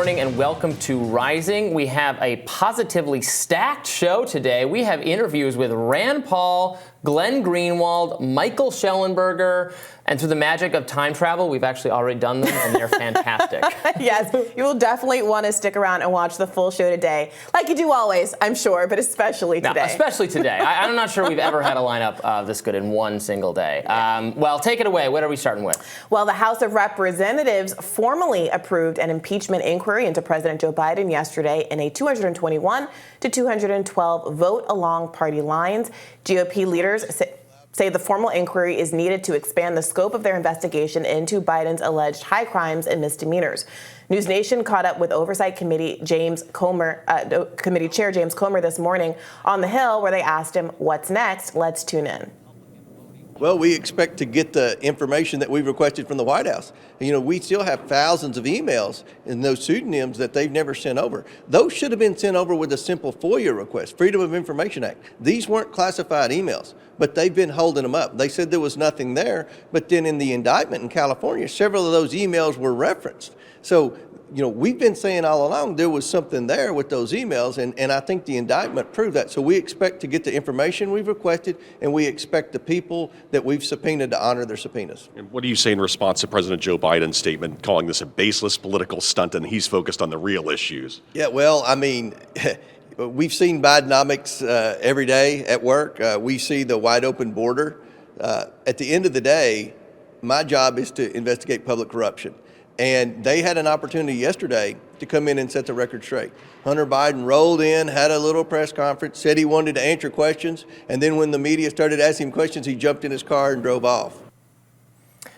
morning and welcome to Rising. We have a positively stacked show today. We have interviews with Rand Paul, Glenn Greenwald, Michael Schellenberger, and through the magic of time travel, we've actually already done them, and they're fantastic. Yes, you will definitely want to stick around and watch the full show today, like you do always, I'm sure, but especially today. No, especially today. I'm not sure we've ever had a lineup this good in one single day. Well, take it away. What are we starting with? Well, the House of Representatives formally approved an impeachment inquiry into President Joe Biden yesterday in a 221 to 212 vote along party lines. GOP leaders say the formal inquiry is needed to expand the scope of their investigation into Biden's alleged high crimes and misdemeanors. News Nation caught up with Oversight Committee Committee Chair James Comer this morning on the Hill, where they asked him what's next. Let's tune in. Well, we expect to get the information that we've requested from the White House. You know, we still have thousands of emails in those pseudonyms that they've never sent over. Those should have been sent over with a simple FOIA request, Freedom of Information Act. These weren't classified emails, but they've been holding them up. They said there was nothing there, but then in the indictment in California, several of those emails were referenced. So, you know, we've been saying all along there was something there with those emails, and I think the indictment proved that. So we expect to get the information we've requested, and we expect the people that we've subpoenaed to honor their subpoenas. And what do you say in response to President Joe Biden's statement calling this a baseless political stunt and he's focused on the real issues? Yeah, well, I mean, we've seen Bidenomics every day at work. We see the wide open border. At the end of the day, my job is to investigate public corruption. And they had an opportunity yesterday to come in and set the record straight. Hunter Biden rolled in, had a little press conference, said he wanted to answer questions, and then when the media started asking him questions, he jumped in his car and drove off.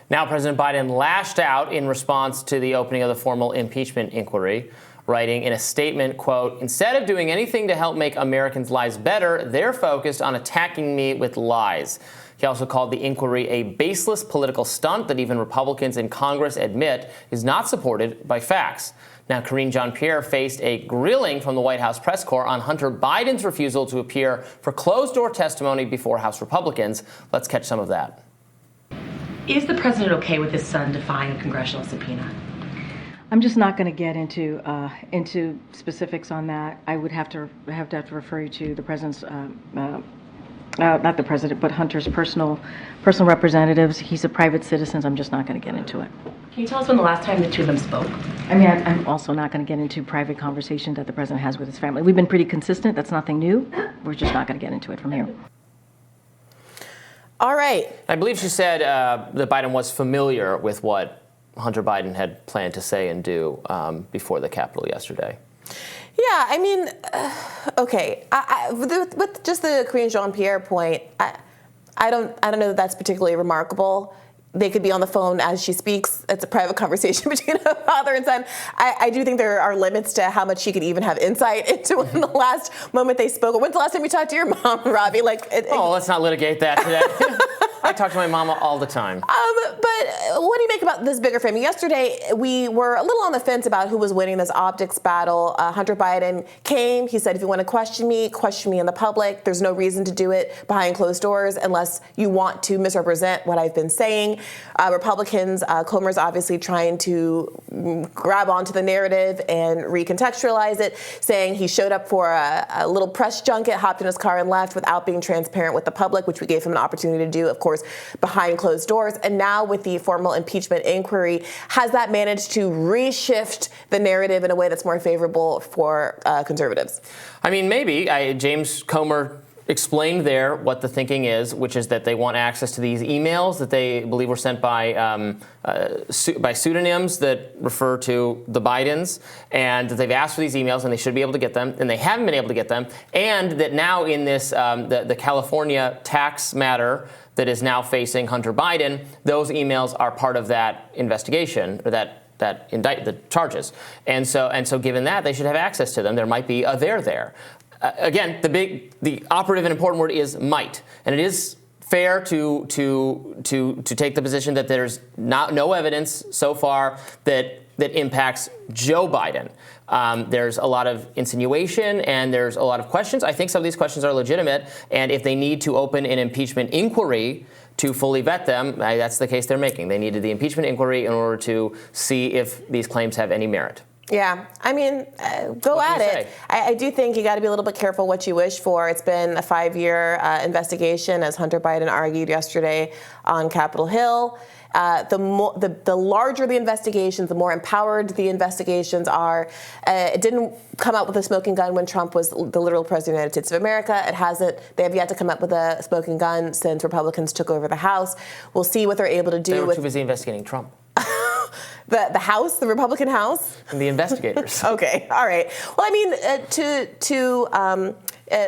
Now, President Biden lashed out in response to the opening of the formal impeachment inquiry, writing in a statement, quote, "Instead of doing anything to help make Americans' lives better, they're focused on attacking me with lies." He also called the inquiry a baseless political stunt that even Republicans in Congress admit is not supported by facts. Now, Karine Jean-Pierre faced a grilling from the White House press corps on Hunter Biden's refusal to appear for closed-door testimony before House Republicans. Let's catch some of that. Is the president okay with his son defying a congressional subpoena? I'm just not going to get into specifics on that. I would have to refer you to the president's. Not the president, but Hunter's personal representatives. He's a private citizen. I'm just not going to get into it. Can you tell us when the last time the two of them spoke? I mean, I'm also not going to get into private conversations that the president has with his family. We've been pretty consistent. That's nothing new. We're just not going to get into it from here. All right. I believe she said that Biden was familiar with what Hunter Biden had planned to say and do before the Capitol yesterday. Yeah, I mean, okay. With just the Karine Jean-Pierre point, I don't know that that's particularly remarkable. They could be on the phone as she speaks. It's a private conversation between a father and son. I do think there are limits to how much she could even have insight into when the last moment they spoke. When's the last time you talked to your mom, Robby? Let's not litigate that today. I talk to my mama all the time. But what do you make about this bigger frame? Yesterday, we were a little on the fence about who was winning this optics battle. Hunter Biden came. He said, if you want to question me in the public. There's no reason to do it behind closed doors unless you want to misrepresent what I've been saying. Republicans, Comer's obviously trying to grab onto the narrative and recontextualize it, saying he showed up for a little press junket, hopped in his car and left without being transparent with the public, which we gave him an opportunity to do, of course, behind closed doors. And now with the formal impeachment inquiry, has that managed to reshift the narrative in a way that's more favorable for conservatives? I mean, maybe. James Comer explained there what the thinking is, which is that they want access to these emails that they believe were sent by pseudonyms that refer to the Bidens, and that they've asked for these emails and they should be able to get them, and they haven't been able to get them, and that now in this the California tax matter that is now facing Hunter Biden, those emails are part of that investigation, or that indict the charges, and so given that, they should have access to them. There might be a there. Again, the operative and important word is might, and it is fair to take the position that there's no evidence so far that impacts Joe Biden. There's a lot of insinuation and there's a lot of questions. I think some of these questions are legitimate, and if they need to open an impeachment inquiry to fully vet them, that's the case they're making. They needed the impeachment inquiry in order to see if these claims have any merit. Yeah, I mean, go What at do you it. say? I do think you got to be a little bit careful what you wish for. It's been a 5-year investigation, as Hunter Biden argued yesterday on Capitol Hill. The larger the investigations, the more empowered the investigations are. It didn't come out with a smoking gun when Trump was the literal president of the United States of America. It hasn't. They have yet to come up with a smoking gun since Republicans took over the House. We'll see what they're able to do They were with too busy investigating Trump. the House, the Republican House. And the investigators. Okay, all right. Well, I mean,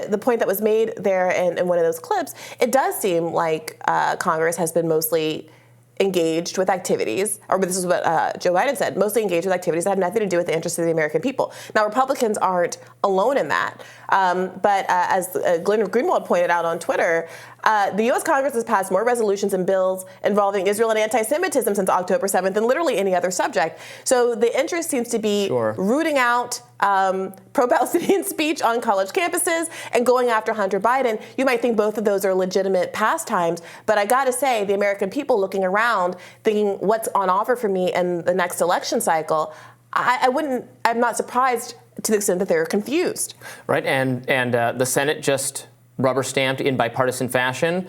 the point that was made there in one of those clips, it does seem like Congress has been mostly engaged with activities, or this is what Joe Biden said, mostly engaged with activities that have nothing to do with the interests of the American people. Now, Republicans aren't alone in that. But as Glenn Greenwald pointed out on Twitter, the U.S. Congress has passed more resolutions and bills involving Israel and anti-Semitism since October 7th than literally any other subject. So the interest seems to be rooting out pro-Palestinian speech on college campuses and going after Hunter Biden. You might think both of those are legitimate pastimes, but I got to say, the American people looking around, thinking what's on offer for me in the next election cycle, I'm not surprised to the extent that they're confused. Right, and the Senate just rubber stamped in bipartisan fashion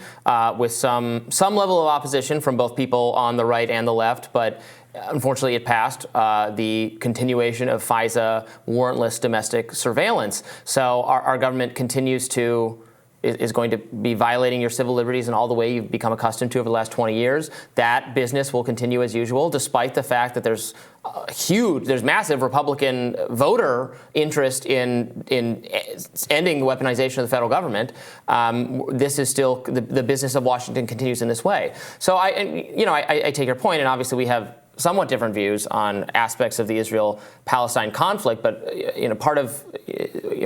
with some level of opposition from both people on the right and the left, but unfortunately it passed the continuation of FISA warrantless domestic surveillance. So our government continues to is going to be violating your civil liberties in all the way you've become accustomed to over the last 20 years. That business will continue as usual, despite the fact that there's massive Republican voter interest in ending the weaponization of the federal government. This is still the business of Washington continues in this way. So I take your point, and obviously we have somewhat different views on aspects of the Israel-Palestine conflict, but part of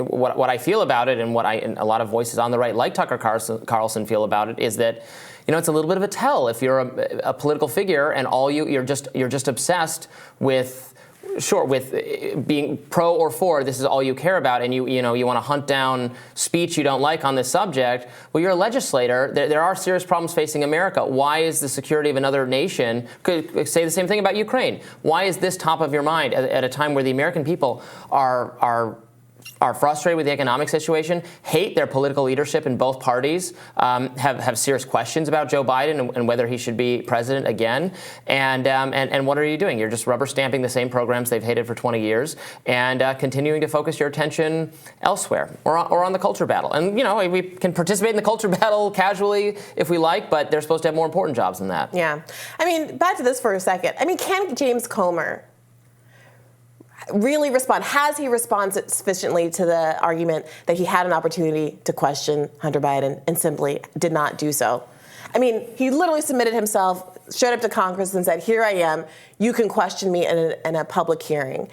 what I feel about it, and and a lot of voices on the right, like Tucker Carlson, feel about it, is that it's a little bit of a tell if you're a political figure and you're just obsessed with being pro or for, this is all you care about, and you want to hunt down speech you don't like on this subject. Well, you're a legislator. There are serious problems facing America. Why is the security of another nation? Could say the same thing about Ukraine. Why is this top of your mind at a time where the American people are frustrated with the economic situation, hate their political leadership in both parties, have serious questions about Joe Biden and whether he should be president again, and what are you doing? You're just rubber stamping the same programs they've hated for 20 years and continuing to focus your attention elsewhere or on the culture battle. And we can participate in the culture battle casually if we like, but they're supposed to have more important jobs than that. Yeah, I mean, back to this for a second. I mean, can James Comer really respond? Has he responded sufficiently to the argument that he had an opportunity to question Hunter Biden and simply did not do so? I mean, he literally submitted himself, showed up to Congress and said, here I am, you can question me in a public hearing.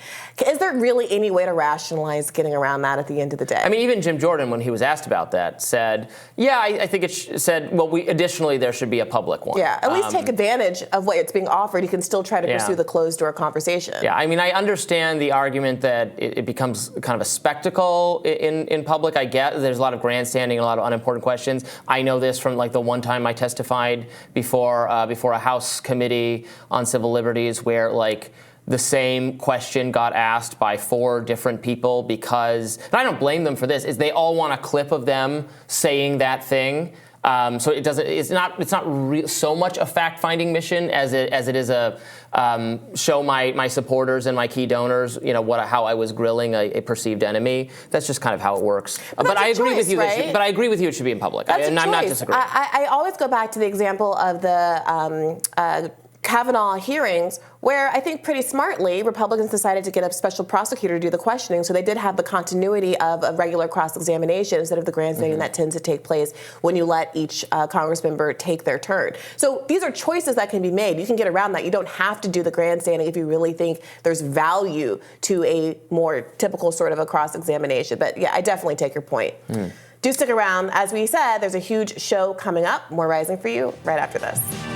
Is there really any way to rationalize getting around that at the end of the day? I mean, even Jim Jordan, when he was asked about that, said, yeah, I think it said, well, additionally, there should be a public one. Yeah, at least take advantage of what it's being offered. You can still try to pursue the closed-door conversation. Yeah, I mean, I understand the argument that it becomes kind of a spectacle in public. I get there's a lot of grandstanding and a lot of unimportant questions. I know this from the one time I testified before a House committee on civil liberties where the same question got asked by 4 different people because, and I don't blame them for this, is they all want a clip of them saying that thing. So it's not so much a fact-finding mission as it is a show my supporters and my key donors, how I was grilling a perceived enemy. That's just kind of how it works. But I agree with you. Right? But I agree with you. It should be in public, I'm not disagreeing. I always go back to the example of the Kavanaugh hearings, where I think pretty smartly Republicans decided to get a special prosecutor to do the questioning, so they did have the continuity of a regular cross-examination instead of the grandstanding that tends to take place when you let each Congress member take their turn. So these are choices that can be made. You can get around that. You don't have to do the grandstanding if you really think there's value to a more typical sort of a cross-examination. But yeah, I definitely take your point. Do stick around. As we said, there's a huge show coming up. More Rising for you right after this.